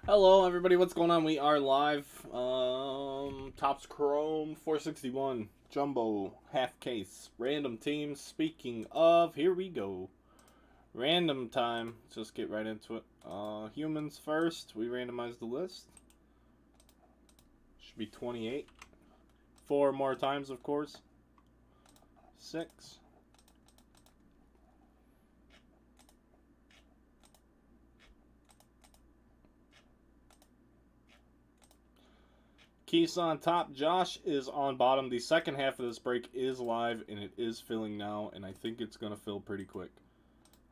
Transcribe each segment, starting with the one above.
Hello, everybody. What's going on? We are live. Topps Chrome 461 Jumbo half case random teams. Speaking of, here we go. Random time. Let's just get right into it. Humans first. We randomize the list. Should be 28. 4 more times, of course. 6. Keith's on top. Josh is on bottom. The second half of this break is live, and it is filling now, and I think it's going to fill pretty quick.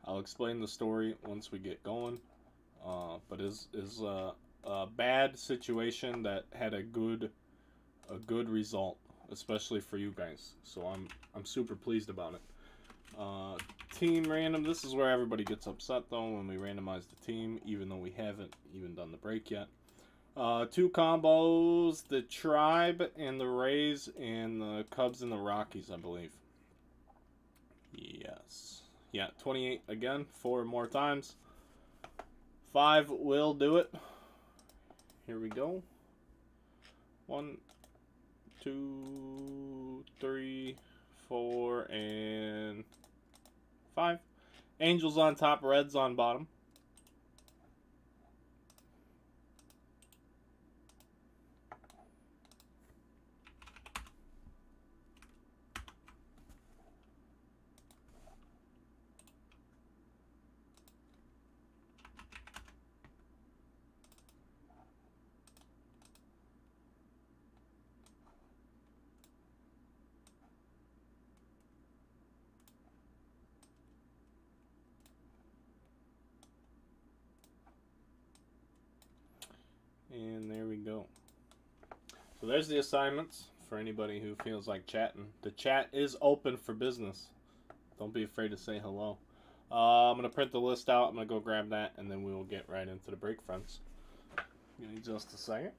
I'll explain the story once we get going. But is a bad situation that had a good result, especially for you guys. So I'm super pleased about it. Team random. This is where everybody gets upset though when we randomize the team, even though we haven't even done the break yet. 2 combos, the Tribe and the Rays and the Cubs and the Rockies, I believe. Yes. Yeah, 28 again, 4 more times. 5 will do it. Here we go. 1, 2, 3, 4, and 5. Angels on top, Reds on bottom. And there we go. So there's the assignments for anybody who feels like chatting. The chat is open for business. Don't be afraid to say hello. I'm going to print the list out. I'm going to go grab that, and then we will get right into the break, friends. Give me just a second.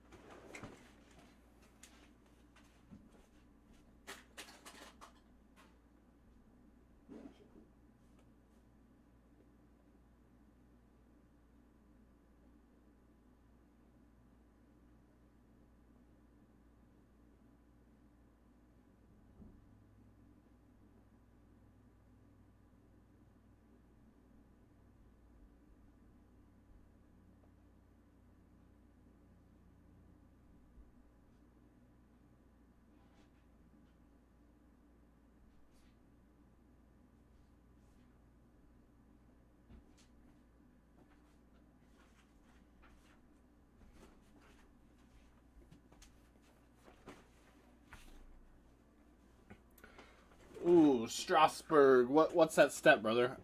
Ooh, Strasburg. What's that step, brother?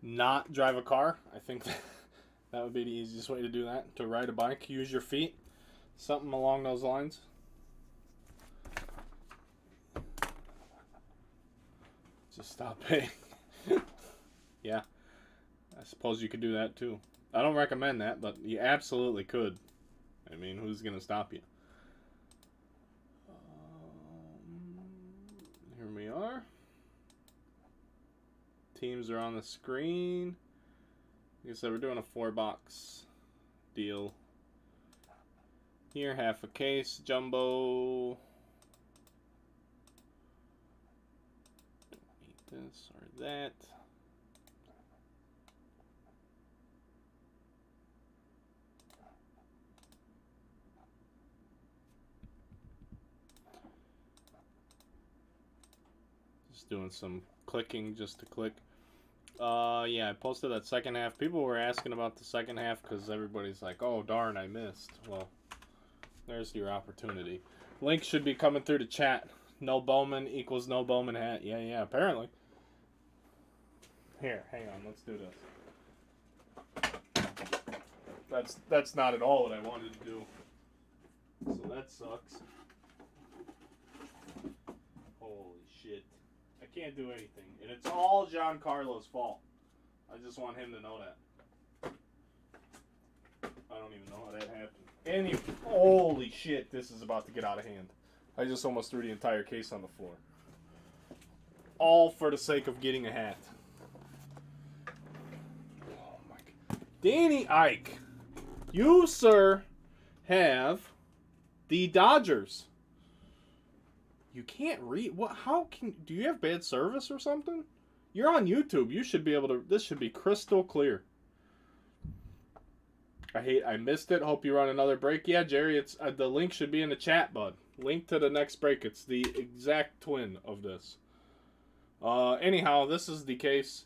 Not drive a car. I think that would be the easiest way to do that. To ride a bike, use your feet. Something along those lines. Just stop paying. Yeah, I suppose you could do that too. I don't recommend that, but you absolutely could. I mean, who's gonna stop you? Here we are. Teams are on the screen. Like I said, we're doing a 4-box deal. Here, half a case, jumbo. Don't need this or that. Just doing some clicking just to click. Yeah, I posted that second half. People were asking about the second half because everybody's like, oh, darn, I missed. Well, there's your opportunity. Link should be coming through the chat. No Bowman equals no Bowman hat. Yeah, apparently. Here, hang on, let's do this. That's not at all what I wanted to do. So that sucks. Holy shit. I can't do anything. And it's all Giancarlo's fault. I just want him to know that. I don't even know how that happened. Holy shit, this is about to get out of hand. I just almost threw the entire case on the floor. All for the sake of getting a hat. Oh my God. Danny Ike. You, sir, have the Dodgers. You can't read. What? How can? Do you have bad service or something? You're on YouTube. You should be able to. This should be crystal clear. I missed it. Hope you run another break. Yeah, Jerry. It's the link should be in the chat, bud. Link to the next break. It's the exact twin of this. Anyhow, this is the case.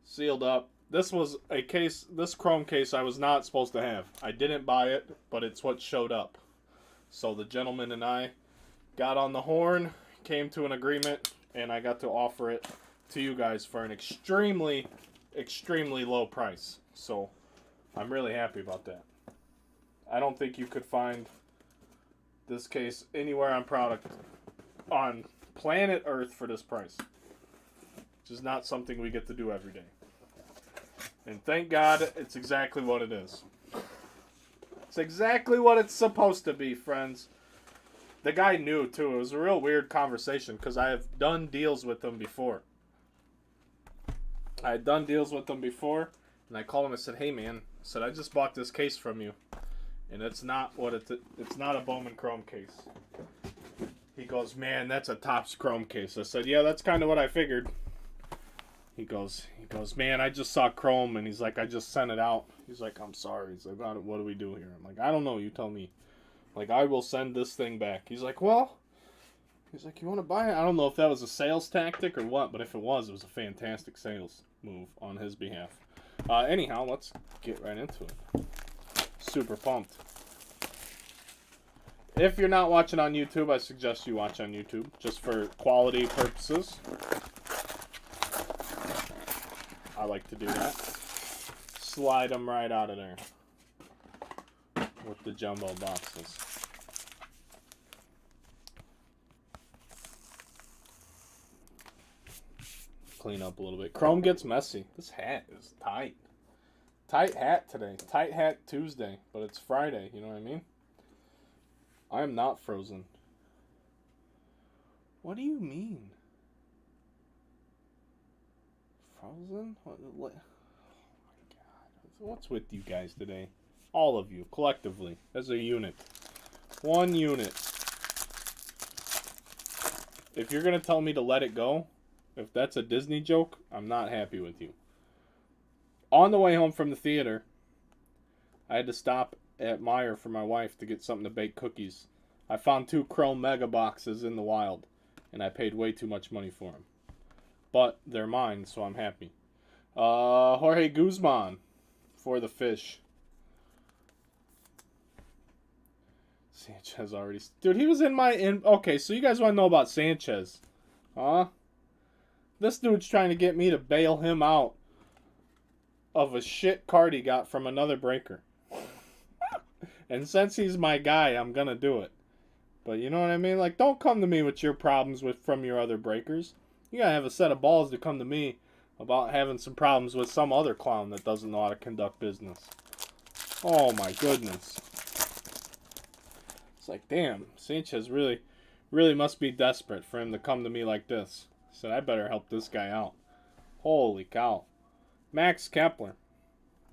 Sealed up. This was a case. This chrome case I was not supposed to have. I didn't buy it, but it's what showed up. So the gentleman and I got on the horn, came to an agreement, and I got to offer it to you guys for an extremely, extremely low price. So I'm really happy about that. I don't think you could find this case anywhere on planet Earth for this price. Which is not something we get to do every day. And thank God it's exactly what it is. It's exactly what it's supposed to be, friends. The guy knew, too. It was a real weird conversation because I have done deals with him before. I had done deals with him before, and I called him and said, hey, man, I just bought this case from you, and it's not a Bowman Chrome case. He goes, man, that's a Topps Chrome case. I said, yeah, that's kind of what I figured. He goes, man, I just saw Chrome, and he's like, I just sent it out. He's like, I'm sorry. He's like, what do we do here? I'm like, I don't know. You tell me. Like, I will send this thing back. He's like, well, you want to buy it? I don't know if that was a sales tactic or what, but if it was a fantastic sales move on his behalf. Anyhow, let's get right into it. Super pumped. If you're not watching on YouTube, I suggest you watch on YouTube, just for quality purposes. I like to do that. Slide them right out of there with the jumbo boxes. Clean up a little bit. Chrome gets messy. This hat is tight. Tight hat today. Tight hat Tuesday, but it's Friday, you know what I mean? I am not frozen. What do you mean? Frozen? What? Oh my God. What's with you guys today? All of you, collectively, as a unit. One unit. If you're going to tell me to let it go, if that's a Disney joke, I'm not happy with you. On the way home from the theater, I had to stop at Meijer for my wife to get something to bake cookies. I found 2 Chrome Mega boxes in the wild, and I paid way too much money for them. But they're mine, so I'm happy. Jorge Guzman for the fish. Sanchez already... Dude, he was in my... Okay, so you guys want to know about Sanchez. Huh? This dude's trying to get me to bail him out of a shit card he got from another breaker. And since he's my guy, I'm gonna do it. But you know what I mean? Like, don't come to me with your problems from your other breakers. You gotta have a set of balls to come to me about having some problems with some other clown that doesn't know how to conduct business. Oh my goodness. It's like, damn, Sanchez really must be desperate for him to come to me like this. I said, I better help this guy out. Holy cow. Max Kepler.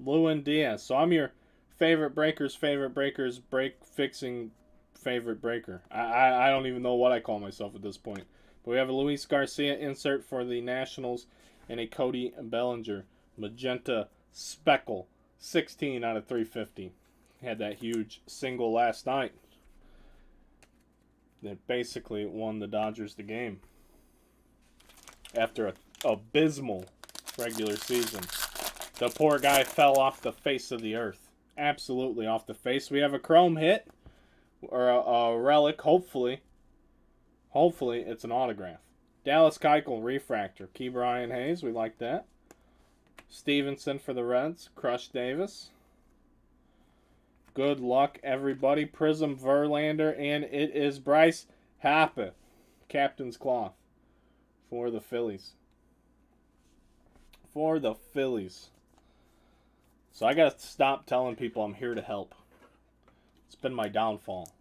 Lewin Diaz. So I'm your favorite breaker's break fixing favorite breaker. I don't even know what I call myself at this point. But we have a Luis Garcia insert for the Nationals and a Cody Bellinger magenta speckle. 16 out of 350. Had that huge single last night that basically won the Dodgers the game after an abysmal regular season. The poor guy fell off the face of the earth. Absolutely off the face. We have a chrome hit or a relic, hopefully. Hopefully it's an autograph. Dallas Keuchel refractor. Key Brian Hayes, we like that. Stevenson for the Reds. Crush Davis. Good luck, everybody. Prism Verlander, and it is Bryce Harper, captain's cloth for the Phillies. For the Phillies. So I gotta stop telling people I'm here to help. It's been my downfall.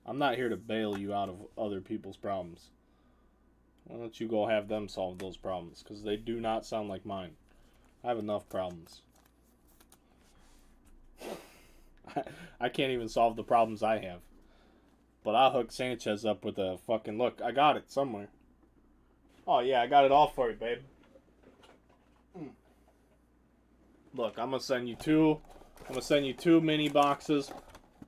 I'm not here to bail you out of other people's problems. Why don't you go have them solve those problems? Because they do not sound like mine. I have enough problems. I can't even solve the problems I have. But I'll hook Sanchez up with a fucking look. I got it somewhere. Oh yeah, I got it all for you, babe. Look, I'm gonna send you two. I'm gonna send you 2 mini boxes,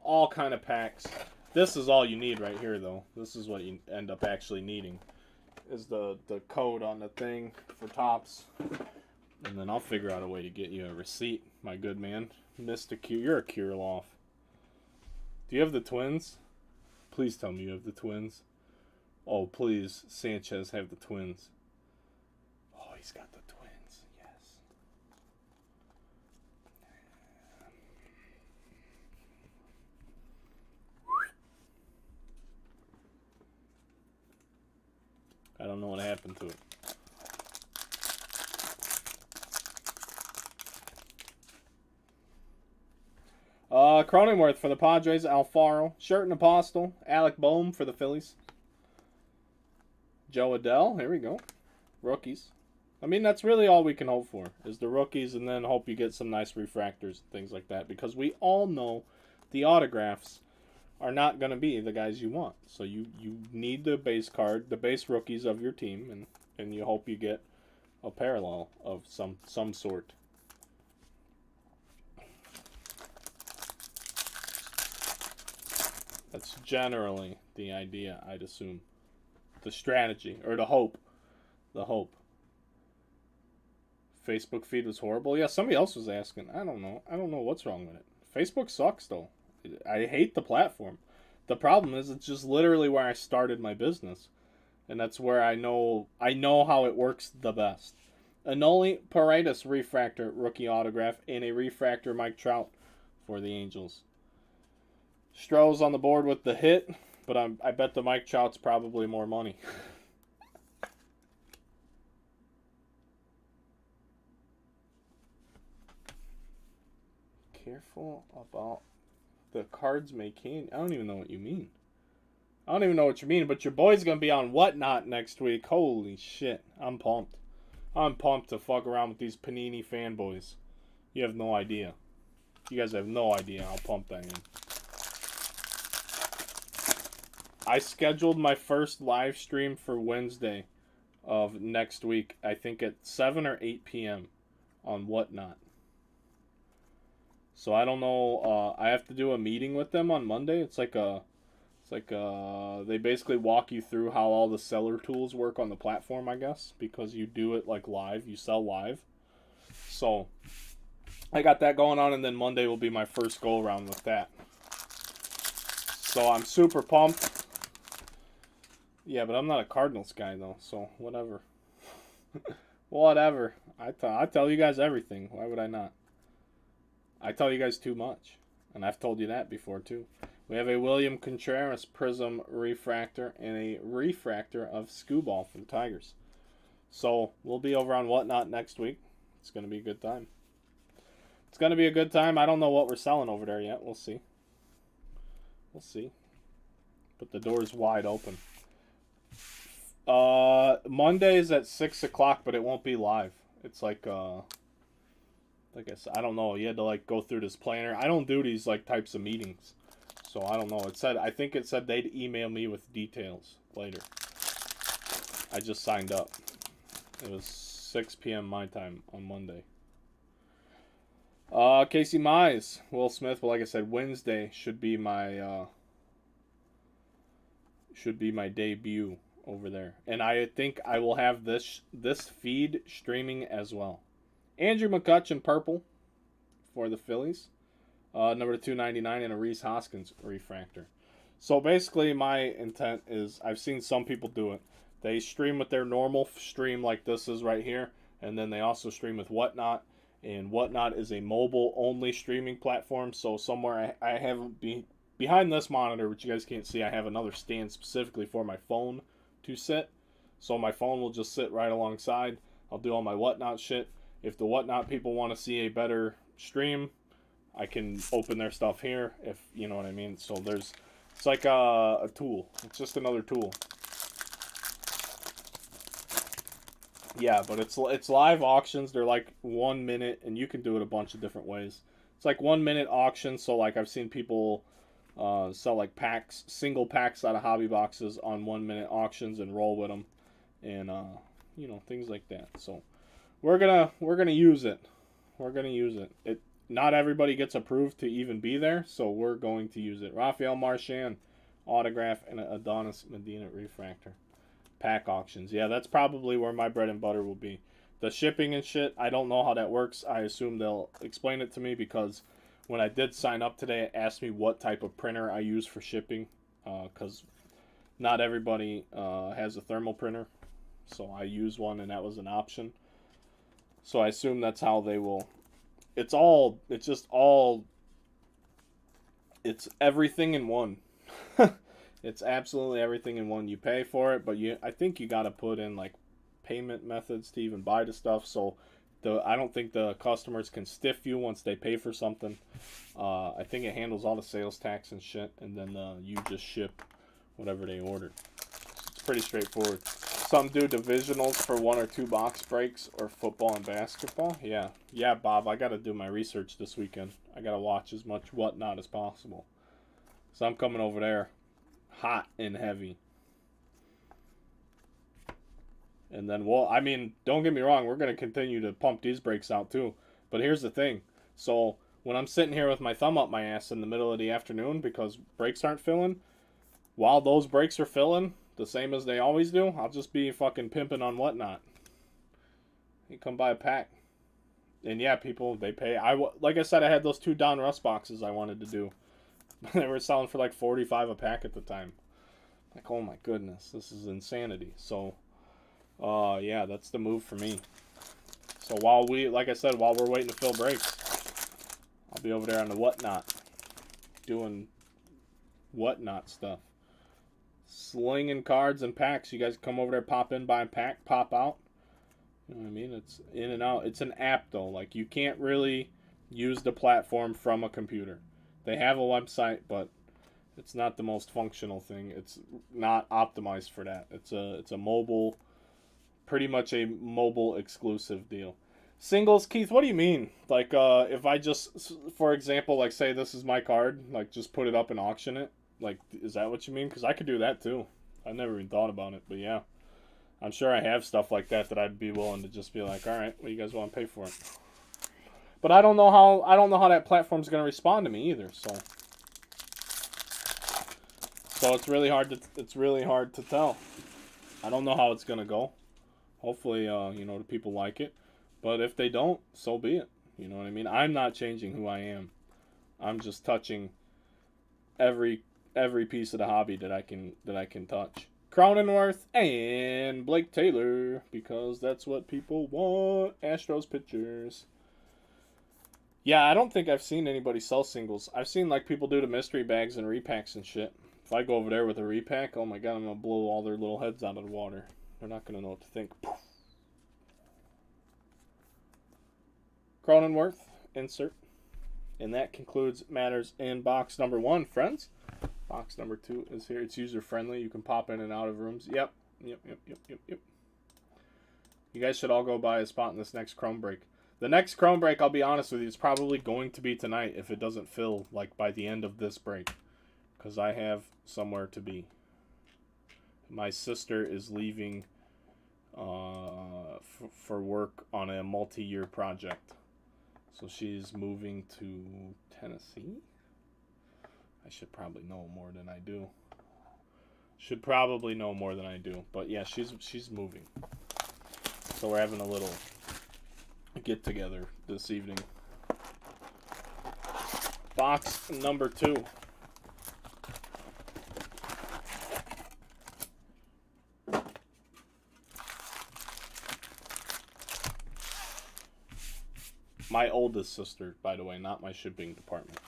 all kind of packs. This is all you need right here, though. This is what you end up actually needing, is the code on the thing for Tops, and then I'll figure out a way to get you a receipt, my good man, Mr. Q. You're a Kirloff. Do you have the twins? Please tell me you have the twins. Oh, please, Sanchez have the twins. Oh, he's got the twins. Yes. I don't know what happened to it. Cronenworth for the Padres, Alfaro, Sherton Apostle, Alec Boehm for the Phillies. Joe Adell, here we go. Rookies. I mean, that's really all we can hope for, is the rookies, and then hope you get some nice refractors and things like that, because we all know the autographs are not going to be the guys you want. So you need the base card, the base rookies of your team, and you hope you get a parallel of some sort. That's generally the idea, I'd assume. The strategy, or the hope. The hope. Facebook feed was horrible. Yeah, somebody else was asking. I don't know what's wrong with it. Facebook sucks, though. I hate the platform. The problem is it's just literally where I started my business. And that's where I know how it works the best. Anoli Paredes refractor rookie autograph and a refractor Mike Trout for the Angels. Stroh's on the board with the hit, but I bet the Mike Trout's probably more money. Careful about the cards making. I don't even know what you mean. I don't even know what you mean, but your boy's going to be on Whatnot next week. Holy shit. I'm pumped. I'm pumped to fuck around with these Panini fanboys. You have no idea. You guys have no idea how pumped I am. I scheduled my first live stream for Wednesday of next week. I think at 7 or 8 p.m. on Whatnot. So I don't know. I have to do a meeting with them on Monday. It's like they basically walk you through how all the seller tools work on the platform, I guess, because you do it like live. You sell live. So I got that going on, and then Monday will be my first go around with that. So I'm super pumped. Yeah, but I'm not a Cardinals guy, though, so whatever. Whatever. I tell you guys everything. Why would I not? I tell you guys too much. And I've told you that before, too. We have a William Contreras Prism refractor and a refractor of Skubal for the Tigers. So we'll be over on Whatnot next week. It's going to be a good time. It's going to be a good time. I don't know what we're selling over there yet. We'll see. We'll see. But the door's wide open. Monday's at 6 o'clock, but it won't be live. It's like I said, I don't know. You had to like go through this planner. I don't do these like types of meetings, so I don't know. I think it said they'd email me with details later. I just signed up. It was 6 p.m. my time on Monday. Casey Mize, Will Smith. Well, like I said, Wednesday should be my debut over there, and I think I will have this feed streaming as well. Andrew McCutchen purple for the Phillies, number 299, and a Rhys Hoskins refractor. So basically, my intent is I've seen some people do it. They stream with their normal stream like this is right here, and then they also stream with Whatnot. And Whatnot is a mobile-only streaming platform. So somewhere I have behind this monitor, which you guys can't see, I have another stand specifically for my phone to sit. So my phone will just sit right alongside. I'll do all my Whatnot shit. If the Whatnot people want to see a better stream, I can open their stuff here, if you know what I mean. So it's like a tool. It's just another tool. Yeah, but it's live auctions. They're like 1 minute, and you can do it a bunch of different ways. It's like 1 minute auction. So like I've seen people sell like packs, single packs out of hobby boxes on 1 minute auctions and roll with them, and you know, things like that. So we're gonna use it. We're gonna use it. It not everybody gets approved to even be there, so we're going to use it. Rafael Marchand autograph and an Adonis Medina refractor. Pack auctions. Yeah, that's probably where my bread and butter will be. The shipping and shit, I don't know how that works. I assume they'll explain it to me, because when I did sign up today, it asked me what type of printer I use for shipping, because not everybody has a thermal printer. So I use one, and that was an option. So I assume that's how they will. It's everything in one. It's absolutely everything in one. You pay for it, but I think you got to put in like payment methods to even buy the stuff. So I don't think the customers can stiff you once they pay for something. I think it handles all the sales tax and shit, and then you just ship whatever they ordered. It's pretty straightforward. Some do divisionals for 1 or 2 box breaks, or football and basketball. Yeah, Bob, I got to do my research this weekend. I got to watch as much whatnot as possible. So I'm coming over there hot and heavy. And then, well, I mean, don't get me wrong, we're going to continue to pump these breaks out too. But here's the thing. So when I'm sitting here with my thumb up my ass in the middle of the afternoon because breaks aren't filling, while those breaks are filling, the same as they always do, I'll just be fucking pimping on whatnot. You come buy a pack. And yeah, people, they pay. Like I said, I had those 2 Don Russ boxes I wanted to do. They were selling for like $45 a pack at the time. Like, oh my goodness, this is insanity. So, yeah, that's the move for me. So like I said, while we're waiting to fill breaks, I'll be over there on the whatnot, doing whatnot stuff. Slinging cards and packs. You guys come over there, pop in, buy a pack, pop out. You know what I mean? It's in and out. It's an app, though. Like, you can't really use the platform from a computer. They have a website, but it's not the most functional thing. It's not optimized for that. It's a mobile, pretty much a mobile exclusive deal. Singles, Keith, what do you mean? Like, if I just, for example, like, say this is my card, like, just put it up and auction it? Like, is that what you mean? Because I could do that, too. I never even thought about it, but yeah. I'm sure I have stuff like that I'd be willing to just be like, all right, what do you guys want to pay for it? But I don't know how that platform's going to respond to me either, so it's really hard to tell. I don't know how it's going to go. Hopefully, the people like it. But if they don't, so be it. You know what I mean? I'm not changing who I am. I'm just touching every piece of the hobby that I can touch. Cronenworth and Blake Taylor, because that's what people want. Astros pitchers. Yeah, I don't think I've seen anybody sell singles. I've seen like people do the mystery bags and repacks and shit. If I go over there with a repack, oh my god, I'm going to blow all their little heads out of the water. They're not going to know what to think. Cronenworth, insert. And that concludes matters in box number 1, friends. Box number 2 is here. It's user-friendly. You can pop in and out of rooms. Yep. You guys should all go buy a spot in this next Chrome break. The next Chrome break, I'll be honest with you, is probably going to be tonight if it doesn't fill, like, by the end of this break. Because I have somewhere to be. My sister is leaving for work on a multi-year project. So she's moving to Tennessee? I should probably know more than I do. But yeah, she's moving. So we're having a little get together this evening. Box number 2. My oldest sister, by the way, not my shipping department.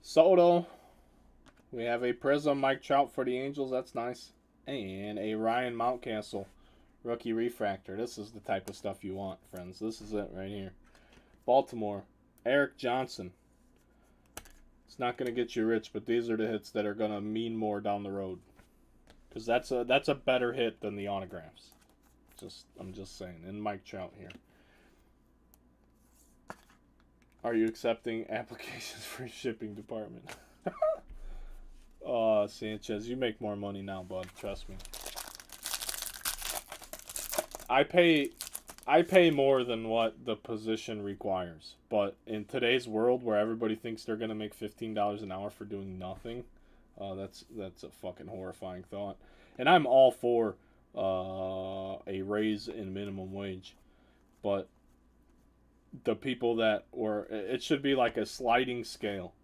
Soto. We have a Prism Mike Trout for the Angels. That's nice. And a Ryan Mountcastle rookie refractor. This is the type of stuff you want, friends. This is it right here. Baltimore. Eric Johnson. It's not going to get you rich, but these are the hits that are going to mean more down the road. Because that's a better hit than the autographs. I'm just saying. And Mike Trout here. Are you accepting applications for shipping department? Oh, Sanchez, you make more money now, bud. Trust me. I pay more than what the position requires. But in today's world where everybody thinks they're going to make $15 an hour for doing nothing, that's a fucking horrifying thought. And I'm all for a raise in minimum wage. But the people that were... It should be like a sliding scale.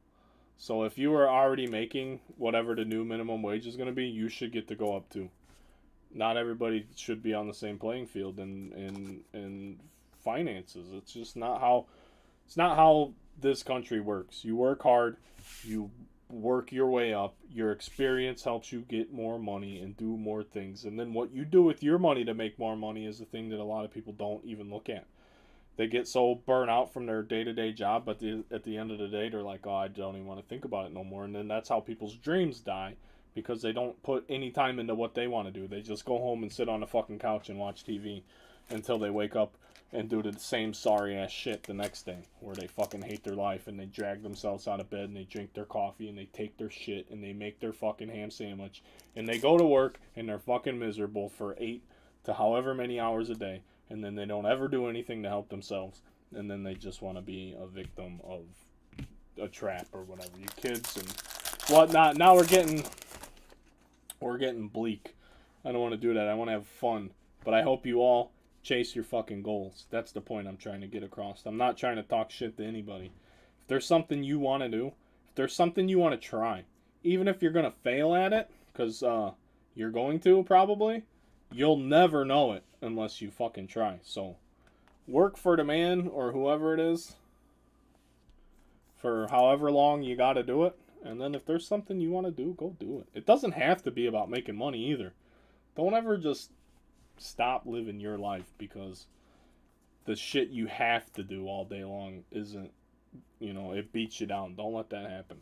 So if you are already making whatever the new minimum wage is going to be, you should get to go up too. Not everybody should be on the same playing field in finances. It's just not how this country works. You work hard, you work your way up, your experience helps you get more money and do more things. And then what you do with your money to make more money is the thing that a lot of people don't even look at. They get so burnt out from their day-to-day job, but at the end of the day, they're like, oh, I don't even want to think about it no more. And then that's how people's dreams die, because they don't put any time into what they want to do. They just go home and sit on the fucking couch and watch TV until they wake up and do the same sorry-ass shit the next day, where they fucking hate their life and they drag themselves out of bed and they drink their coffee and they take their shit and they make their fucking ham sandwich and they go to work and they're fucking miserable for 8 to however many hours a day. And then they don't ever do anything to help themselves. And then they just want to be a victim of a trap or whatever. You kids and whatnot. Now we're getting bleak. I don't want to do that. I want to have fun. But I hope you all chase your fucking goals. That's the point I'm trying to get across. I'm not trying to talk shit to anybody. If there's something you want to do, if there's something you want to try, even if you're going to fail at it, because you're going to probably, you'll never know it unless you fucking try. So, work for the man or whoever it is for however long you got to do it. And then if there's something you want to do, go do it. It doesn't have to be about making money either. Don't ever just stop living your life because the shit you have to do all day long isn't, it beats you down. Don't let that happen.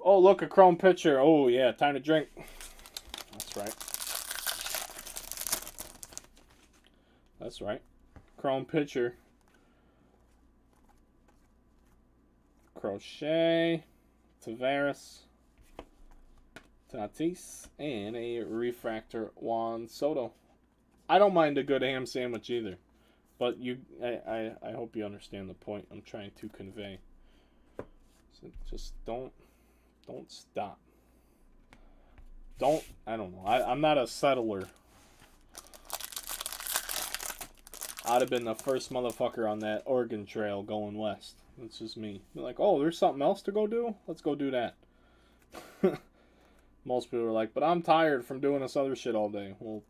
Oh, look, a chrome pitcher. Oh, yeah, time to drink. That's right. That's right. Chrome pitcher. Crochet. Tavares. Tatis. And a refractor Juan Soto. I don't mind a good ham sandwich either. But I hope you understand the point I'm trying to convey. So just don't stop. I don't know. I'm not a settler. I'd have been the first motherfucker on that Oregon Trail going west. That's just me. They're like, oh, there's something else to go do? Let's go do that. Most people are like, but I'm tired from doing this other shit all day. Well,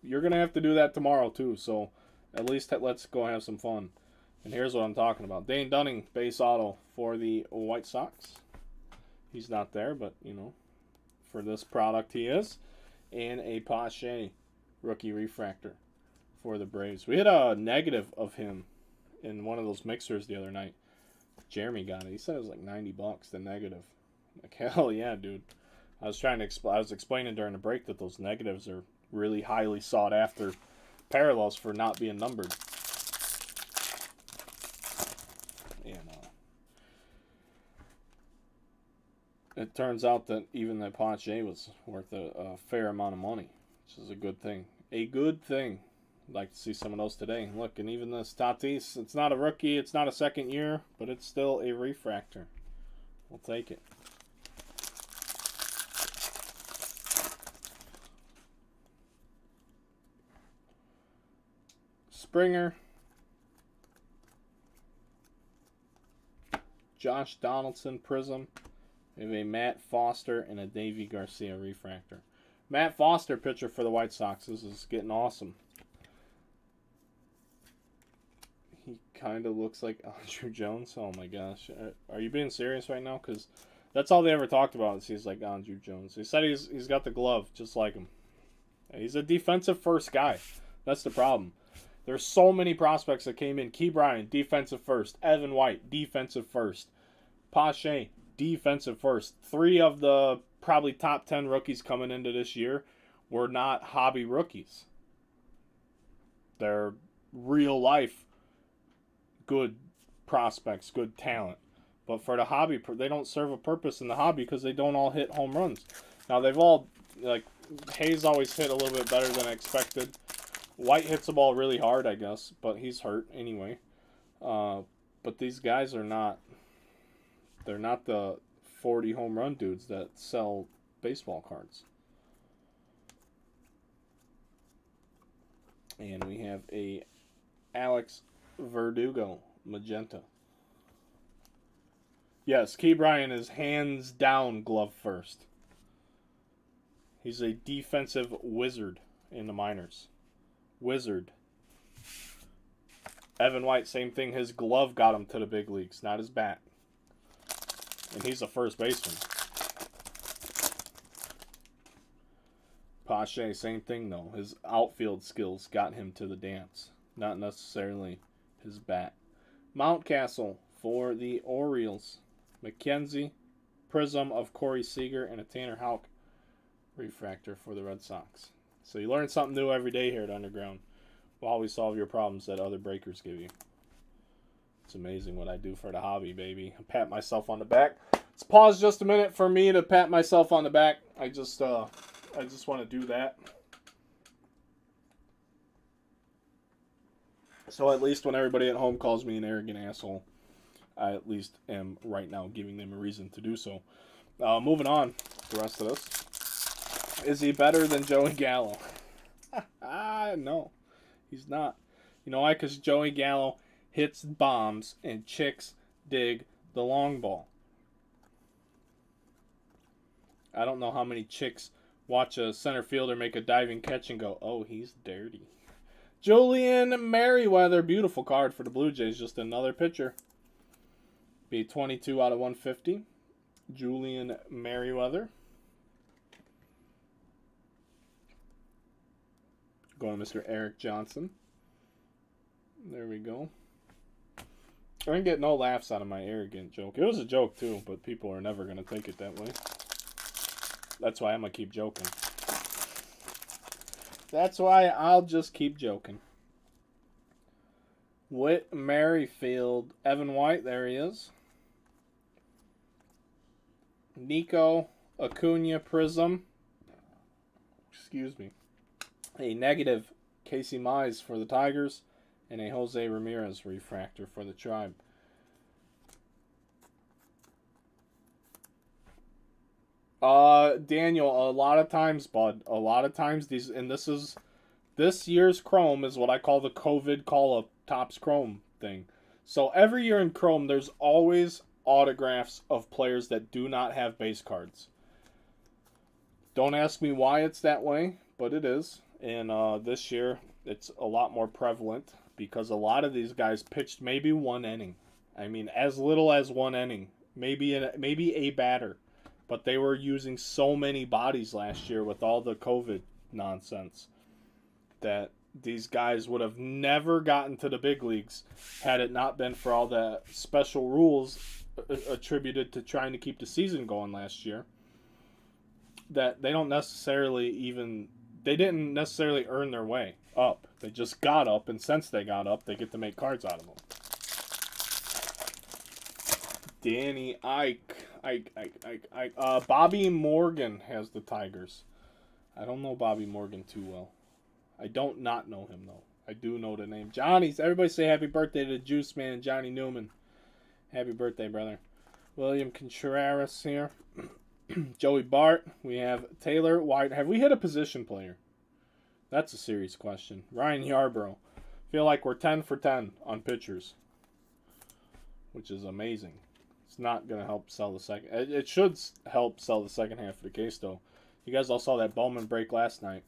you're going to have to do that tomorrow too, so at least let's go have some fun. And here's what I'm talking about. Dane Dunning, base auto for the White Sox. He's not there, but, for this product he is. And a Pache rookie refractor for the Braves. We had a negative of him in one of those mixers the other night. Jeremy got it. He said it was like $90, the negative. Like, hell yeah, dude. I was explaining during the break that those negatives are really highly sought after parallels for not being numbered. It turns out that even that Pache was worth a fair amount of money, which is a good thing. A good thing. I'd like to see some of those today. Look, and even this Tatis, it's not a rookie, it's not a second year, but it's still a refractor. We'll take it. Springer. Josh Donaldson Prism. We have a Matt Foster and a Davy Garcia refractor. Matt Foster, pitcher for the White Sox. This is getting awesome. He kind of looks like Andrew Jones. Oh my gosh. Are you being serious right now? Because that's all they ever talked about is he's like Andrew Jones. He said he's got the glove just like him. He's a defensive first guy. That's the problem. There's so many prospects that came in. Key Bryant, defensive first. Evan White, defensive first. Pache, defensive first. 3 of the probably top 10 rookies coming into this year were not hobby rookies. They're real life good prospects, good talent. But for the hobby, they don't serve a purpose in the hobby because they don't all hit home runs. Now, they've all, like, Hayes always hit a little bit better than I expected. White hits the ball really hard, I guess, but he's hurt anyway. But these guys are not, they're not the 40 home run dudes that sell baseball cards. And we have a Alex Verdugo magenta. Yes, Key Bryan is hands down glove first. He's a defensive wizard in the minors. Wizard. Evan White, same thing. His glove got him to the big leagues, not his bat. And he's a first baseman. Pache, same thing though. His outfield skills got him to the dance, not necessarily his bat. Mountcastle for the Orioles. McKenzie, Prism of Corey Seager, and a Tanner Houck refractor for the Red Sox. So you learn something new every day here at Underground. While we solve your problems that other breakers give you. It's amazing what I do for the hobby, baby. I pat myself on the back. Let's pause just a minute for me to pat myself on the back. I just want to do that. So at least when everybody at home calls me an arrogant asshole, I at least am right now giving them a reason to do so. Moving on, the rest of this. Is he better than Joey Gallo? No, he's not. You know why? Because Joey Gallo hits bombs and chicks dig the long ball. I don't know how many chicks watch a center fielder make a diving catch and go, oh, he's dirty. Julian Merriweather, beautiful card for the Blue Jays. Just another pitcher. Be 22 out of 150. Julian Merriweather. Going to Mr. Eric Johnson. There we go. I didn't get no laughs out of my arrogant joke. It was a joke too, but people are never going to take it that way. That's why I'm going to keep joking. That's why I'll just keep joking. Whit Merrifield, Evan White, there he is. Nico Acuna Prism. Excuse me. A negative Casey Mize for the Tigers. And a Jose Ramirez refractor for the Tribe. Daniel, a lot of times, bud. A lot of times these, and this year's Chrome is what I call the COVID call-up Topps Chrome thing. So every year in Chrome, there's always autographs of players that do not have base cards. Don't ask me why it's that way, but it is. And this year, it's a lot more prevalent because a lot of these guys pitched maybe one inning. I mean, as little as one inning. Maybe a batter. But they were using so many bodies last year with all the COVID nonsense that these guys would have never gotten to the big leagues had it not been for all the special rules attributed to trying to keep the season going last year. That they didn't necessarily earn their way up. They just got up, and since they got up, they get to make cards out of them. Danny Ike. Bobby Morgan has the Tigers. I don't know Bobby Morgan too well. I don't not know him, though. I do know the name. Johnny's. Everybody say happy birthday to the Juice Man, Johnny Newman. Happy birthday, brother. William Contreras here. Joey Bart. We have Taylor White. Have we hit a position player? That's a serious question. Ryan Yarbrough. Feel like we're 10 for 10 on pitchers, which is amazing. It's not going to help sell the second. It should help sell the second half of the case, though. You guys all saw that Bowman break last night.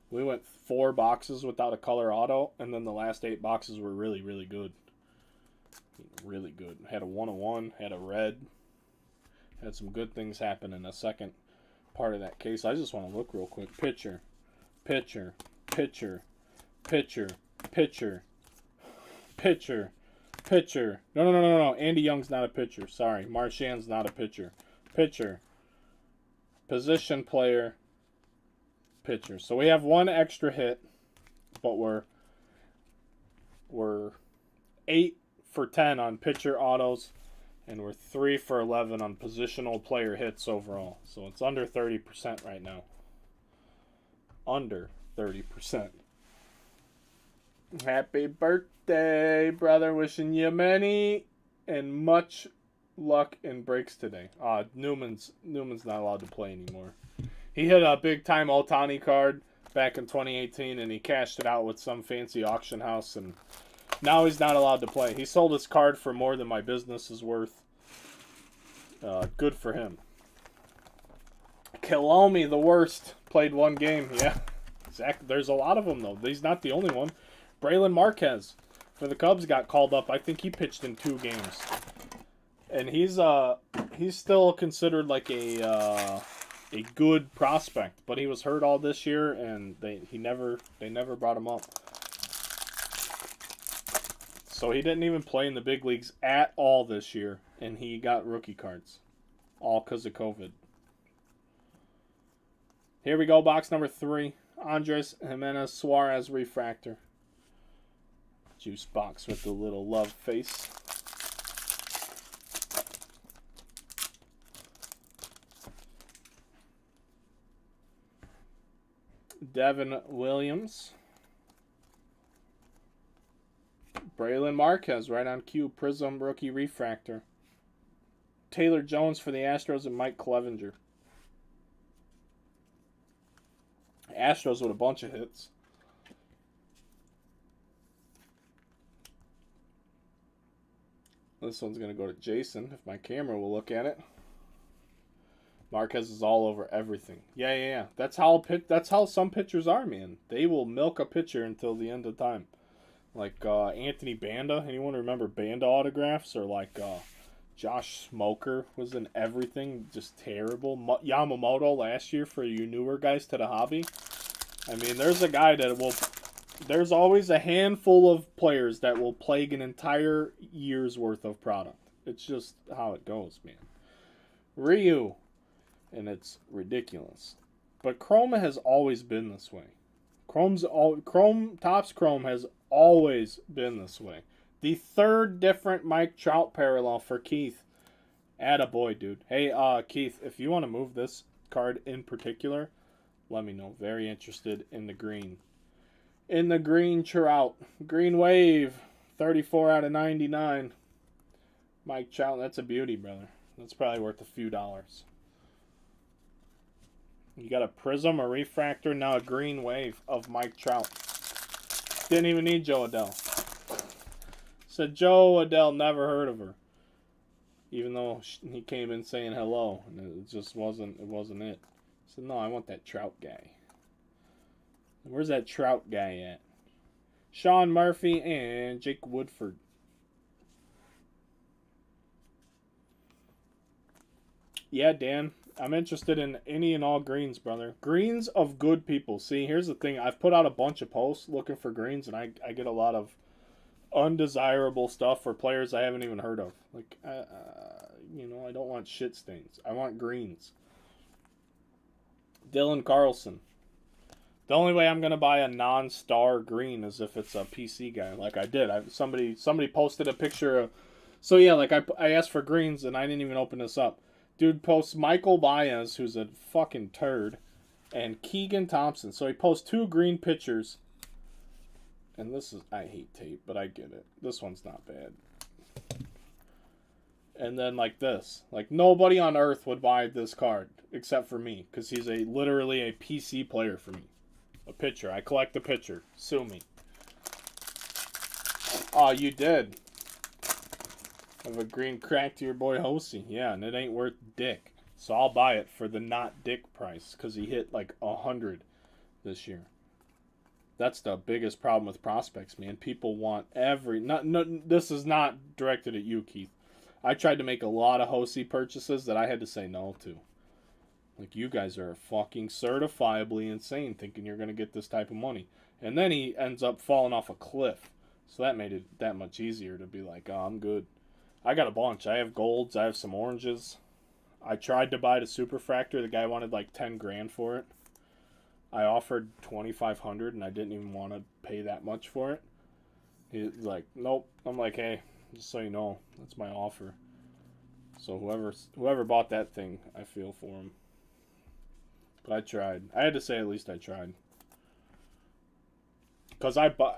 We went 4 boxes without a color auto, and then the last 8 boxes were really, really good. Really good. Had a 101, had a red. Had some good things happen in the second part of that case. I just want to look real quick. Pitcher, pitcher, pitcher, pitcher, pitcher, pitcher, Pitcher. No. Andy Young's not a pitcher. Sorry. Marchand's not a pitcher. Pitcher. Position player. Pitcher. So we have one extra hit, but we're 8 for 10 on pitcher autos, and we're 3 for 11 on positional player hits overall. So it's under 30% right now. Under 30%. Happy birthday, brother. Wishing you many and much luck in breaks today. Newman's not allowed to play anymore. He hit a big-time Ohtani card back in 2018, and he cashed it out with some fancy auction house, and now he's not allowed to play. He sold his card for more than my business is worth. Good for him. Kilomi, the worst. Played one game. Yeah. Zach, there's a lot of them, though. He's not the only one. Braylon Marquez for the Cubs got called up. I think he pitched in 2 games. And he's still considered like a good prospect, but he was hurt all this year, and they never brought him up. So he didn't even play in the big leagues at all this year, and he got rookie cards, all because of COVID. Here we go, box number 3. Andres Jimenez Suarez refractor. Juice box with the little love face. Devin Williams. Braylon Marquez right on cue. Prism rookie refractor. Taylor Jones for the Astros and Mike Clevenger. Astros with a bunch of hits. This one's going to go to Jason, if my camera will look at it. Marquez is all over everything. Yeah. That's how some pitchers are, man. They will milk a pitcher until the end of time. Like Anthony Banda. Anyone remember Banda autographs? Or like Josh Smoker was in everything. Just terrible. Yamamoto last year for you newer guys to the hobby. I mean, there's a guy that will... There's always a handful of players that will plague an entire year's worth of product. It's just how it goes, man. Ryu. And it's ridiculous. But Chroma has always been this way. Topps Chrome has always been this way. The third different Mike Trout parallel for Keith. Attaboy, dude. Hey, Keith, if you want to move this card in particular, let me know. Very interested in the green. In the green Trout. Green Wave. 34 out of 99. Mike Trout, that's a beauty, brother. That's probably worth a few dollars. You got a prism, a refractor, now a green wave of Mike Trout. Didn't even need Joe Adell. Said Joe Adell never heard of her. Even though he came in saying hello. And it just wasn't it. Said, no, I want that Trout guy. Where's that Trout guy at? Sean Murphy and Jake Woodford. Yeah, Dan. I'm interested in any and all greens, brother. Greens of good people. See, here's the thing. I've put out a bunch of posts looking for greens, and I get a lot of undesirable stuff for players I haven't even heard of. Like, I don't want shit stains. I want greens. Dylan Carlson. The only way I'm going to buy a non-star green is if it's a PC guy, like I did. Somebody posted a picture of... So, yeah, like I asked for greens, and I didn't even open this up. Dude posts Michael Baez, who's a fucking turd, and Keegan Thompson. So he posts 2 green pitchers. And this is... I hate tape, but I get it. This one's not bad. And then like this. Like, nobody on earth would buy this card, except for me, because he's literally a PC player for me. A pitcher. I collect the pitcher. Sue me. Oh, you did. Have a green crack to your boy Hosey. Yeah, and it ain't worth dick. So I'll buy it for the not dick price, because he hit like 100 this year. That's the biggest problem with prospects, man. People want this is not directed at you, Keith. I tried to make a lot of Hosey purchases that I had to say no to. Like, you guys are fucking certifiably insane thinking you're going to get this type of money. And then he ends up falling off a cliff So that made it that much easier to be like, oh, I'm good. I got a bunch. I have golds. I have some oranges. I tried to buy the Superfractor. The guy wanted like 10 grand for it. I offered 2,500 and I didn't even want to pay that much for it. He's like, nope. I'm like, hey, just so you know, that's my offer. So whoever bought that thing, I feel for him. But I tried. I had to say at least I tried. Because I buy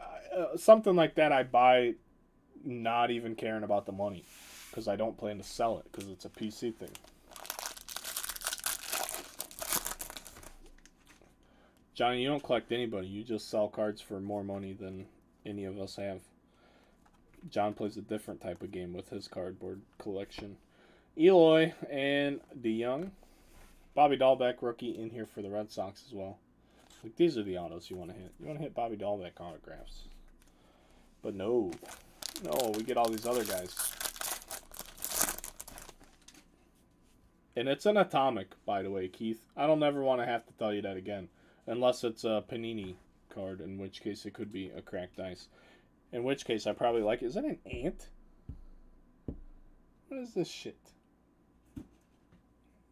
something like that. I buy not even caring about the money. Because I don't plan to sell it. Because it's a PC thing. Johnny, you don't collect anybody. You just sell cards for more money than any of us have. John plays a different type of game with his cardboard collection. Eloy and DeYoung. Bobby Dahlbeck, rookie, in here for the Red Sox as well. Like, these are the autos you want to hit. You want to hit Bobby Dahlbeck autographs. But no. No, we get all these other guys. And it's an atomic, by the way, Keith. I don't ever want to have to tell you that again. Unless it's a Panini card, in which case it could be a cracked ice. In which case I probably like it. Is that an ant? What is this shit?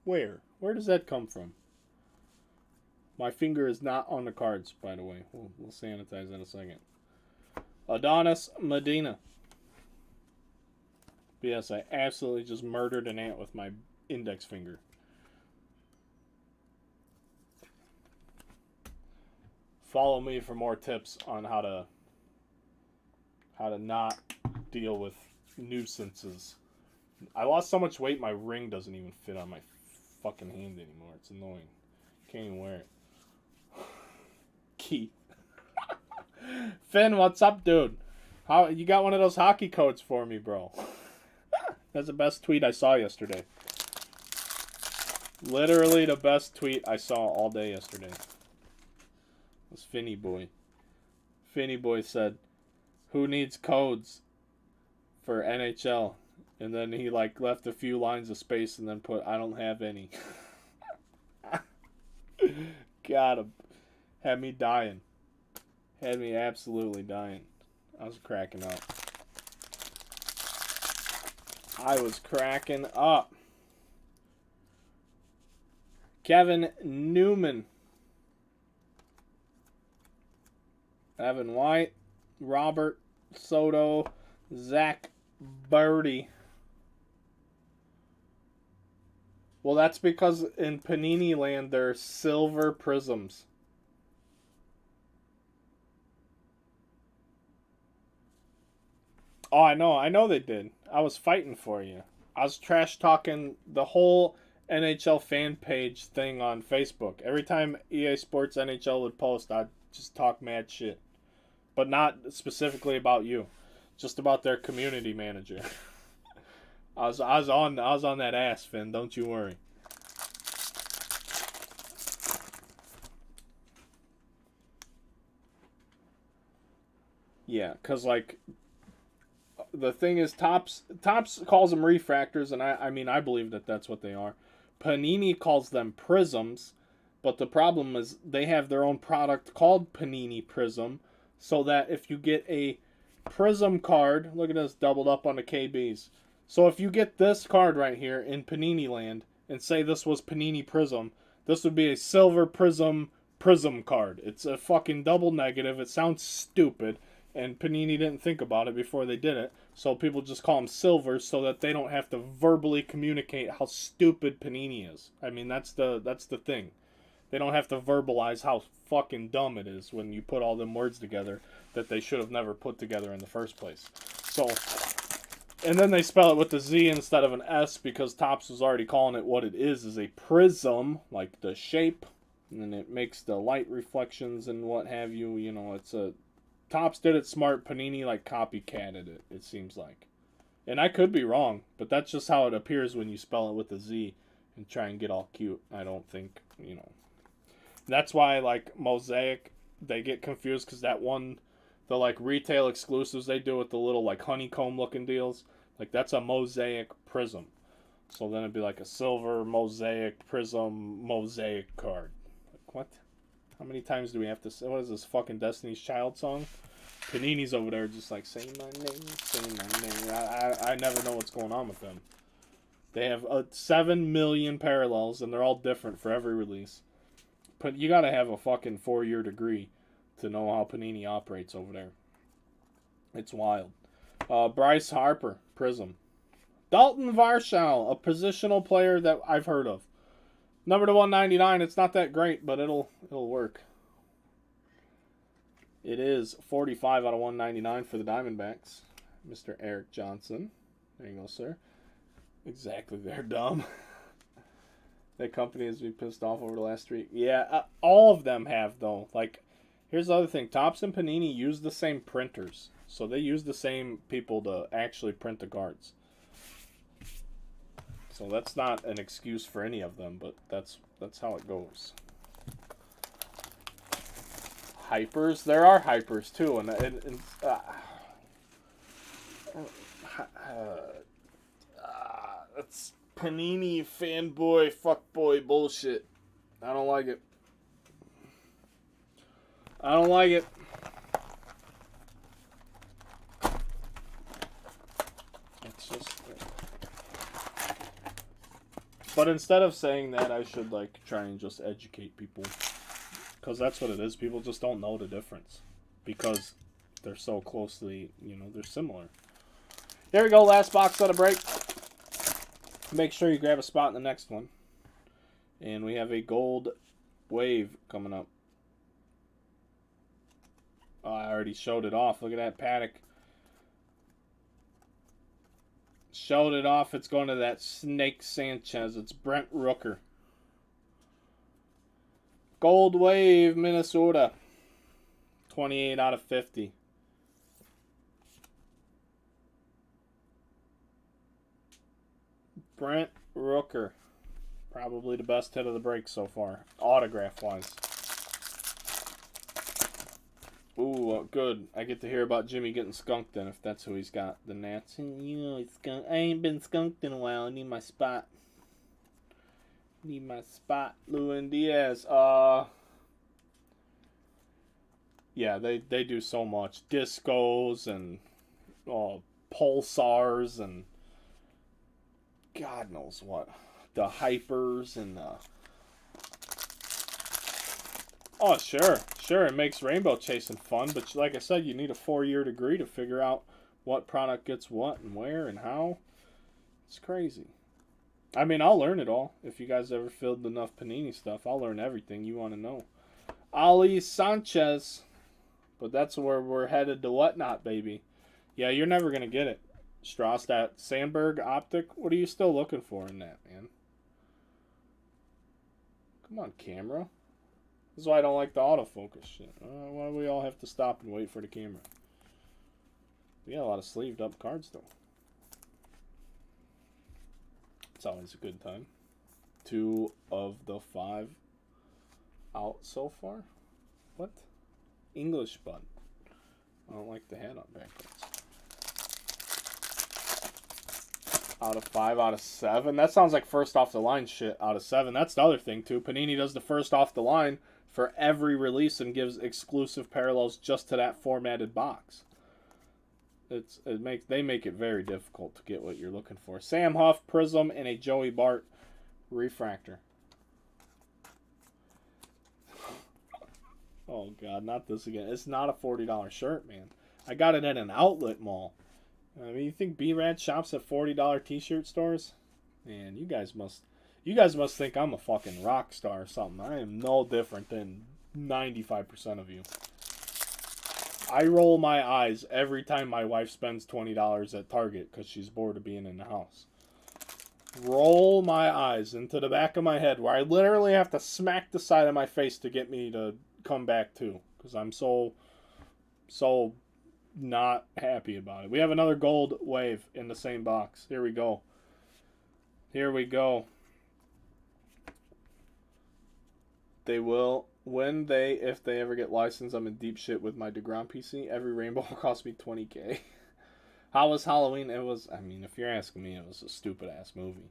Where? Where does that come from? My finger is not on the cards, by the way. We'll sanitize in a second. Adonis Medina. But yes, I absolutely just murdered an ant with my index finger. Follow me for more tips on how to not deal with nuisances. I lost so much weight my ring doesn't even fit on my fucking hand anymore. It's annoying. Can't even wear it. Keith. Finn, what's up, dude? How you got one of those hockey coats for me, bro? That's the best tweet I saw yesterday. Literally the best tweet I saw all day yesterday. It was Finny Boy. Finny Boy said, "Who needs codes for NHL?" And then he like left a few lines of space and then put, "I don't have any." Got him. Had me dying. Had me absolutely dying. I was cracking up. I was cracking up. Kevin Newman. Evan White. Robert Soto. Zach Birdie. Well, that's because in Panini Land, they're silver prisms. Oh, I know they did. I was fighting for you. I was trash talking the whole NHL fan page thing on Facebook. Every time EA Sports NHL would post, I'd just talk mad shit. But not specifically about you. Just about their community manager. I was on that ass, Finn, don't you worry. Yeah, cuz like the thing is, Topps calls them refractors, and I mean, I believe that that's what they are. Panini calls them prisms, but the problem is they have their own product called Panini Prism, so that if you get a Prism card, look at this, doubled up on the KBs. So if you get this card right here in Panini Land, and say this was Panini Prism, this would be a silver Prism card. It's a fucking double negative. It sounds stupid. And Panini didn't think about it before they did it, so people just call them silvers so that they don't have to verbally communicate how stupid Panini is. I mean, that's the thing. They don't have to verbalize how fucking dumb it is when you put all them words together that they should have never put together in the first place. So, and then they spell it with the Z instead of an S because Topps was already calling it what it is a prism, like the shape, and then it makes the light reflections and what have you. You know, it's a Topps did it smart. Panini like copycatted it. It seems like, and I could be wrong, but that's just how it appears when you spell it with a Z and try and get all cute. I don't think That's why like Mosaic, they get confused because that one, the like retail exclusives they do with the little like honeycomb looking deals, like that's a Mosaic Prism. So then it'd be like a silver Mosaic Prism Mosaic card. Like what? How many times do we have to say? What is this fucking Destiny's Child song? Panini's over there just like, say my name, say my name. I never know what's going on with them. They have 7 million parallels, and they're all different for every release. But you gotta have a fucking 4-year degree to know how Panini operates over there. It's wild. Bryce Harper, Prism. Dalton Varsho, a positional player that I've heard of. Number to 199. It's not that great, but it'll work. It is 45 out of 199 for the Diamondbacks. Mr. Eric Johnson. There you go, sir. Exactly, they're dumb. That company has been pissed off over the last 3. Yeah, all of them have, though. Like, here's the other thing. Topps and Panini use the same printers. So they use the same people to actually print the cards. So that's not an excuse for any of them, but that's how it goes. Hypers, there are hypers too, and it's Panini fanboy fuckboy bullshit. I don't like it. I don't like it. It's just. But instead of saying that, I should like try and just educate people. Because that's what it is. People just don't know the difference. Because they're so closely, they're similar. There we go. Last box on a break. Make sure you grab a spot in the next one. And we have a gold wave coming up. Oh, I already showed it off. Look at that paddock. Showed it off. It's going to that Snake Sanchez. It's Brent Rooker. Gold Wave, Minnesota. 28 out of 50. Brent Rooker. Probably the best hit of the break so far. Autograph-wise. Ooh, good. I get to hear about Jimmy getting skunked then, if that's who he's got. The Nats. He's skunked. I ain't been skunked in a while. I need my spot. Need my spot. Lewin Diaz. Yeah, they do so much. Discos and pulsars and God knows what. The hypers and oh, sure. It makes rainbow chasing fun, but like I said, you need a 4-year degree to figure out what product gets what and where and how. It's crazy. I mean, I'll learn it all. If you guys ever filled enough Panini stuff, I'll learn everything you want to know. Ali Sanchez. But that's where we're headed to whatnot, baby. Yeah, you're never going to get it. Strauss, that Sandberg optic, what are you still looking for in that, man? Come on, camera. This is why I don't like the autofocus shit. Why do we all have to stop and wait for the camera? We got a lot of sleeved up cards, though. It's always a good time. 2 of the 5 out so far. What? English bud. I don't like the hat on backwards. Out of 5, out of 7. That sounds like first off the line shit. Out of 7. That's the other thing too. Panini does the first off the line for every release and gives exclusive parallels just to that formatted box. They make it very difficult to get what you're looking for. Sam Huff, Prism, and a Joey Bart refractor. Oh God, not this again. It's not a $40 shirt, man. I got it at an outlet mall. I mean, you think B-Rad shops at $40 t-shirt stores? Man, you guys must think I'm a fucking rock star or something. I am no different than 95% of you. I roll my eyes every time my wife spends $20 at Target because she's bored of being in the house. Roll my eyes into the back of my head where I literally have to smack the side of my face to get me to come back too, because I'm so not happy about it. We have another gold wave in the same box. Here we go. They will, if they ever get licensed, I'm in deep shit with my DeGrom PC. Every rainbow will cost me $20K. How was Halloween? If you're asking me, it was a stupid ass movie.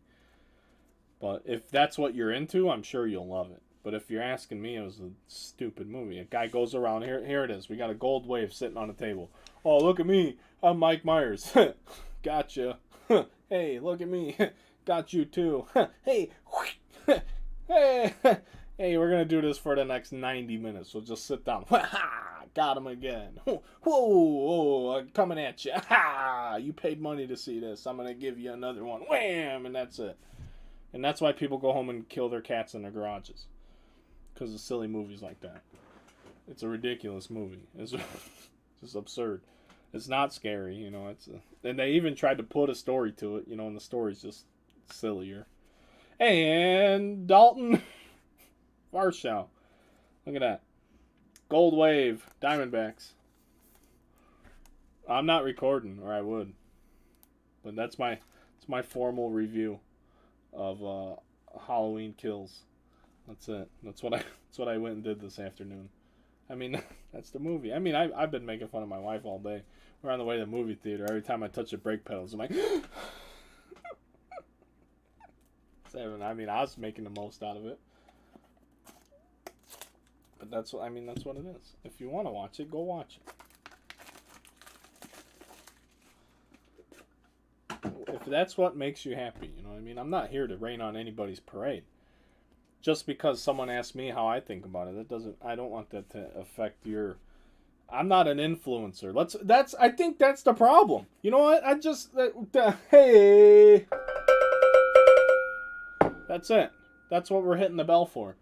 But if that's what you're into, I'm sure you'll love it. But if you're asking me, it was a stupid movie. A guy goes around, here it is. We got a gold wave sitting on the table. Oh, look at me. I'm Mike Myers. Gotcha. Hey, look at me. Got you too. Hey. Hey. Hey, we're going to do this for the next 90 minutes. So just sit down. Got him again. Whoa, I'm coming at you. You paid money to see this. I'm going to give you another one. Wham! And that's it. And that's why people go home and kill their cats in their garages. Because of silly movies like that. It's a ridiculous movie. It's just absurd. It's not scary, you know. And they even tried to put a story to it, you know, and the story's just sillier. And Dalton Varshow. Look at that. Gold Wave, Diamondbacks. I'm not recording, or I would. But it's my formal review of Halloween Kills. That's it. That's what I went and did this afternoon. I mean, that's the movie. I mean, I've been making fun of my wife all day. We're on the way to the movie theater. Every time I touch the brake pedals, I'm like, I mean, I was making the most out of it. But that's what it is. If you want to watch it, go watch it. If that's what makes you happy, you know what I mean? I'm not here to rain on anybody's parade. Just because someone asked me how I think about it, I don't want that to affect your. I'm not an influencer. I think that's the problem. You know what? Hey. That's it. That's what we're hitting the bell for.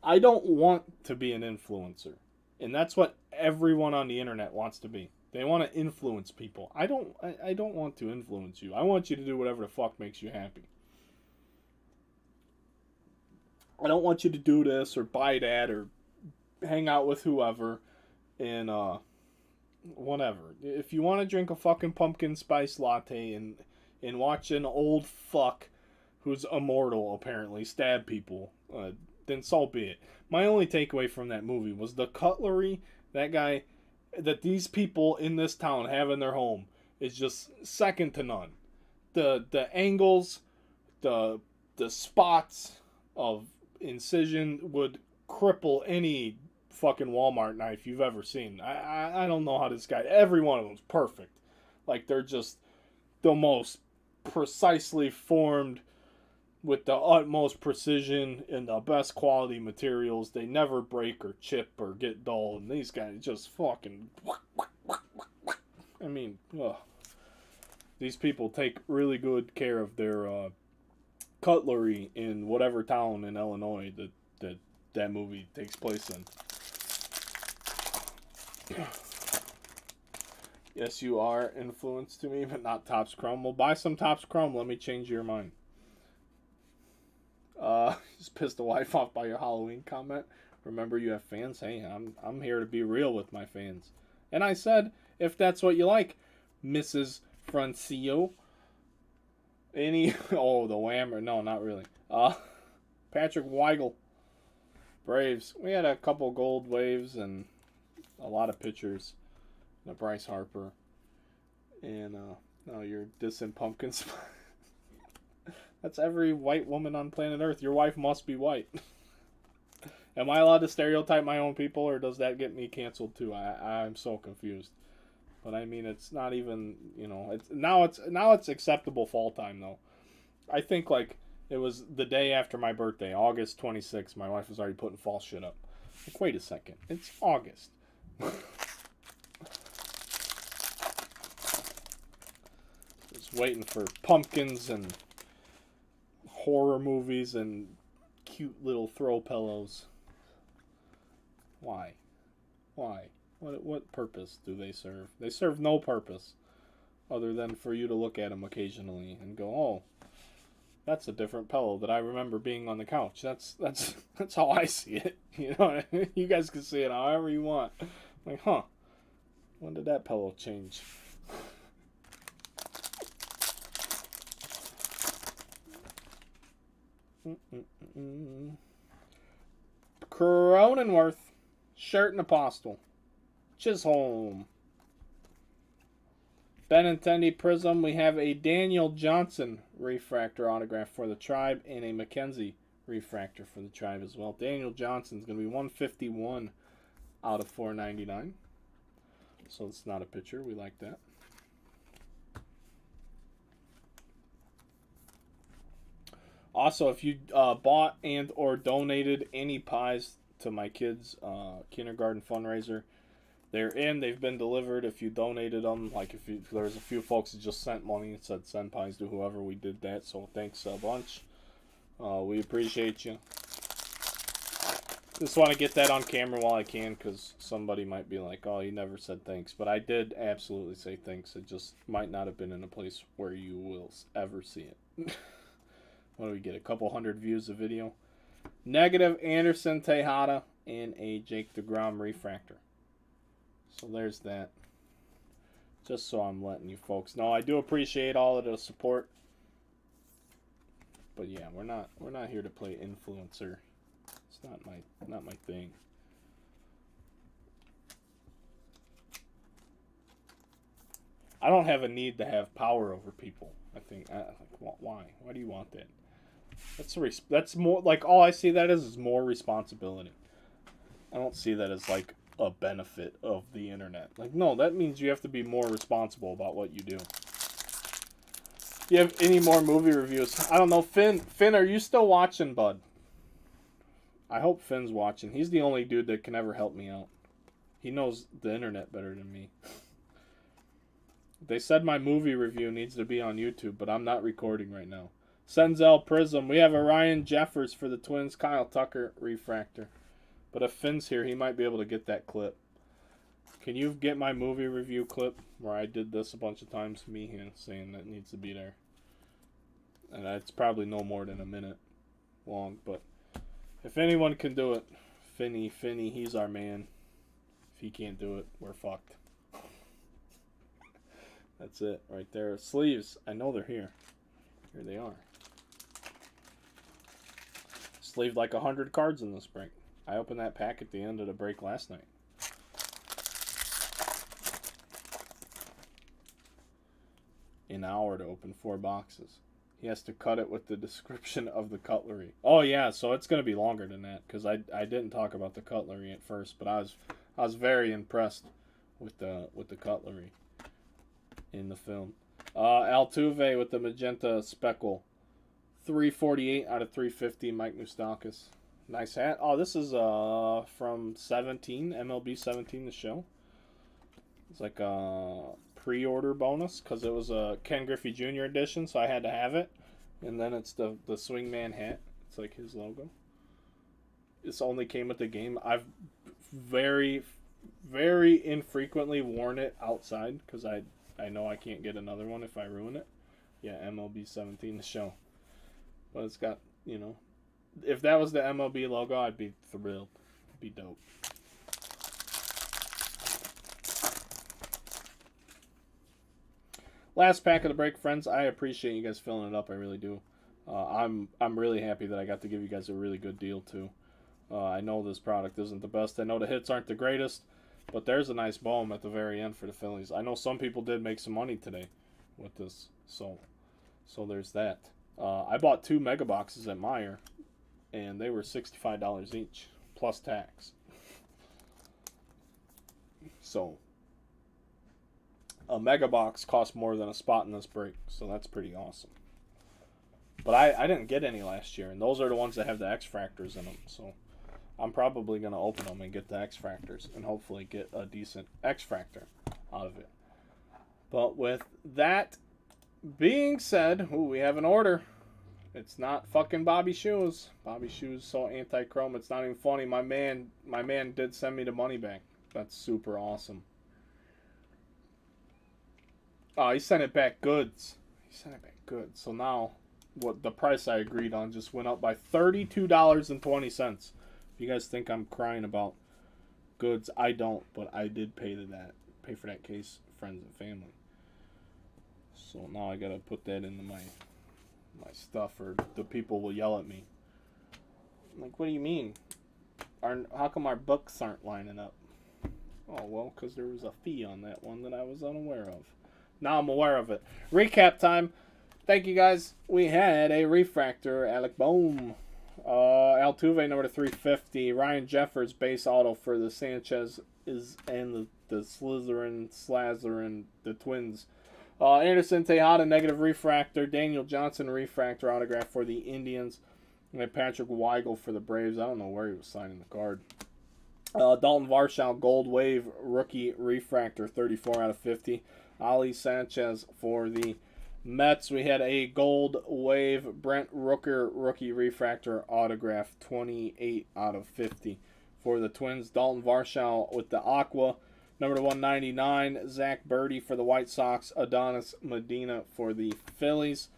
I don't want to be an influencer. And that's what everyone on the internet wants to be. They want to influence people. I don't want to influence you. I want you to do whatever the fuck makes you happy. I don't want you to do this or buy that or hang out with whoever and whatever. If you want to drink a fucking pumpkin spice latte and watch an old fuck who's immortal apparently stab people, then so be it. My only takeaway from that movie was the cutlery that these people in this town have in their home is just second to none. The angles, the spots of incision would cripple any fucking Walmart knife you've ever seen. I don't know how this guy. Every one of them's perfect. Like they're just the most precisely formed with the utmost precision and the best quality materials. They never break or chip or get dull. And these guys just fucking. I mean, these people take really good care of their cutlery in whatever town in Illinois that movie takes place in. Yes, you are influenced to me, but not Topps Chrome. Well, buy some Topps Chrome. Let me change your mind. Just pissed the wife off by your Halloween comment. Remember, you have fans. Hey, I'm here to be real with my fans. And I said, if that's what you like, Mrs. Francio. The Whammer. No, not really. Patrick Weigel. Braves. We had a couple gold waves and a lot of pitchers. Bryce Harper. And now you're dissing pumpkin spice. That's every white woman on planet Earth. Your wife must be white. Am I allowed to stereotype my own people, or does that get me canceled too? I'm so confused. But I mean, it's not even, you know, now it's acceptable fall time though. I think like it was the day after my birthday, August 26th. My wife was already putting fall shit up. Like, wait a second, it's August. Just waiting for pumpkins and horror movies and cute little throw pillows. Why? What purpose do they serve? They serve no purpose other than for you to look at them occasionally and go, oh, that's a different pillow that I remember being on the couch. That's how I see it. You know, you guys can see it however you want. Like, huh? When did that pillow change? Cronenworth, Shirt Apostle, Chisholm, Benintendi Prism. We have a Daniel Johnson refractor autograph for the Tribe and a Mackenzie refractor for the tribe as well. Daniel Johnson's going to be 151 out of 499. So it's not a pitcher. We like that. Also, if you bought and or donated any pies to my kids' kindergarten fundraiser, they're in. They've been delivered. If you donated them, like if there's a few folks that just sent money and said send pies to whoever, we did that. So thanks a bunch. We appreciate you. Just want to get that on camera while I can, because somebody might be like, oh, you never said thanks. But I did absolutely say thanks. It just might not have been in a place where you will ever see it. What do we get? A couple hundred views of video. Negative Anderson Tejada and a Jake DeGrom refractor. So there's that. Just so I'm letting you folks know. I do appreciate all of the support. But yeah, we're not here to play influencer. It's not my thing. I don't have a need to have power over people. I think why? Why do you want that? That's more like, all I see that is more responsibility. I don't see that as like a benefit of the internet. Like, no, that means you have to be more responsible about what you do. You have any more movie reviews? I don't know. Finn, are you still watching, bud? I hope Finn's watching. He's the only dude that can ever help me out. He knows the internet better than me. They said my movie review needs to be on YouTube, but I'm not recording right now. Senzel Prism. We have a Ryan Jeffers for the Twins. Kyle Tucker refractor. But if Finn's here, he might be able to get that clip. Can you get my movie review clip where I did this a bunch of times? Me here saying that needs to be there. And it's probably no more than a minute long, but if anyone can do it, Finny, he's our man. If he can't do it, we're fucked. That's it right there. Sleeves. I know they're here. Here they are. Sleeved like 100 cards in this break. I opened that pack at the end of the break last night. An hour to open 4 boxes. He has to cut it with the description of the cutlery. Oh yeah, so it's going to be longer than that, because I didn't talk about the cutlery at first, but I was very impressed with the cutlery in the film. Altuve with the magenta speckle. 348 out of 350, Mike Moustakas. Nice hat. Oh, this is from 17, MLB 17, the show. It's like a pre-order bonus, because it was a Ken Griffey Jr. edition, so I had to have it. And then it's the Swingman hat. It's like his logo. This only came with the game. I've very, very infrequently worn it outside, because I know I can't get another one if I ruin it. Yeah, MLB 17, the show. But it's got, you know, if that was the MLB logo, I'd be thrilled. It'd be dope. Last pack of the break, friends. I appreciate you guys filling it up. I really do. I'm really happy that I got to give you guys a really good deal too. I know this product isn't the best. I know the hits aren't the greatest, but there's a nice bomb at the very end for the Phillies. I know some people did make some money today with this, so there's that. I bought 2 mega boxes at Meijer, and they were $65 each plus tax. So a mega box costs more than a spot in this break, so that's pretty awesome. But I didn't get any last year, and those are the ones that have the X-Fractors in them, so I'm probably going to open them and get the X-Fractors and hopefully get a decent X-Fractor out of it. But with that being said, we have an order. It's not fucking Bobby Shoes. Bobby Shoes so anti-chrome, it's not even funny. My man did send me the money back. That's super awesome. Oh, he sent it back goods. So now, what the price I agreed on just went up by $32.20. If you guys think I'm crying about goods, I don't, but I did pay for that case, friends and family. So now I gotta put that into my stuff, or the people will yell at me. I'm like, what do you mean? How come our books aren't lining up? Oh, well, because there was a fee on that one that I was unaware of. Now I'm aware of it. Recap time. Thank you guys. We had a refractor, Alec Bohm. Altuve, number to 350. Ryan Jeffers, base auto for the Sanchez and the Slazerin, the Twins. Anderson Tejada, negative refractor. Daniel Johnson, refractor autograph for the Indians. And Patrick Weigel for the Braves. I don't know where he was signing the card. Dalton Varsho, gold wave, rookie refractor, 34 out of 50. Ali Sanchez for the Mets. We had a gold wave, Brent Rooker, rookie refractor autograph, 28 out of 50 for the Twins. Dalton Varsho with the Aqua. Number to 199, Zach Birdie for the White Sox. Adonis Medina for the Phillies.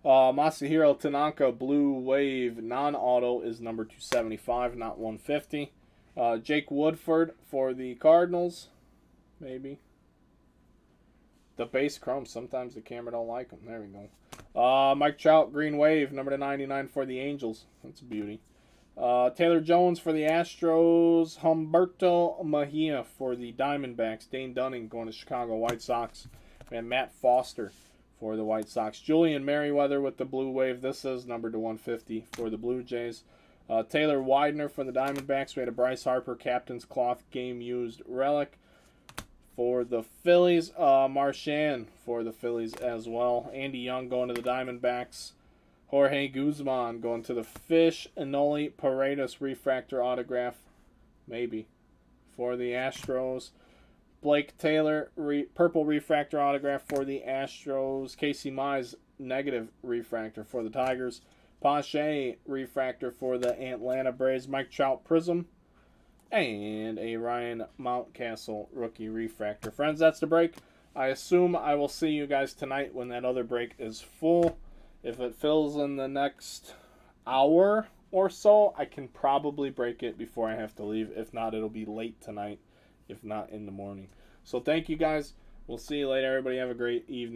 Masahiro Tanaka, blue wave, non-auto is number 275, not 150. Jake Woodford for the Cardinals. Maybe. The base chrome. Sometimes the camera don't like them. There we go. Mike Trout, green wave, number to 99 for the Angels. That's a beauty. Taylor Jones for the Astros. Humberto Mejia for the Diamondbacks. Dane Dunning going to Chicago White Sox. And Matt Foster for the White Sox. Julian Merriweather with the blue wave. This is number to 150 for the Blue Jays. Taylor Widener for the Diamondbacks. We had a Bryce Harper captain's cloth game used relic for the Phillies. Marchand for the Phillies as well. Andy Young going to the Diamondbacks. Jorge Guzman going to the Fish. Enoli Paredes refractor autograph, maybe, for the Astros. Blake Taylor purple refractor autograph for the Astros. Casey Mize negative refractor for the Tigers. Pache refractor for the Atlanta Braves. Mike Trout prism. And a Ryan Mountcastle rookie refractor. Friends, that's the break. I assume I will see you guys tonight when that other break is full. If it fills in the next hour or so, I can probably break it before I have to leave. If not, it'll be late tonight. If not, in the morning. So thank you guys. We'll see you later. Everybody have a great evening.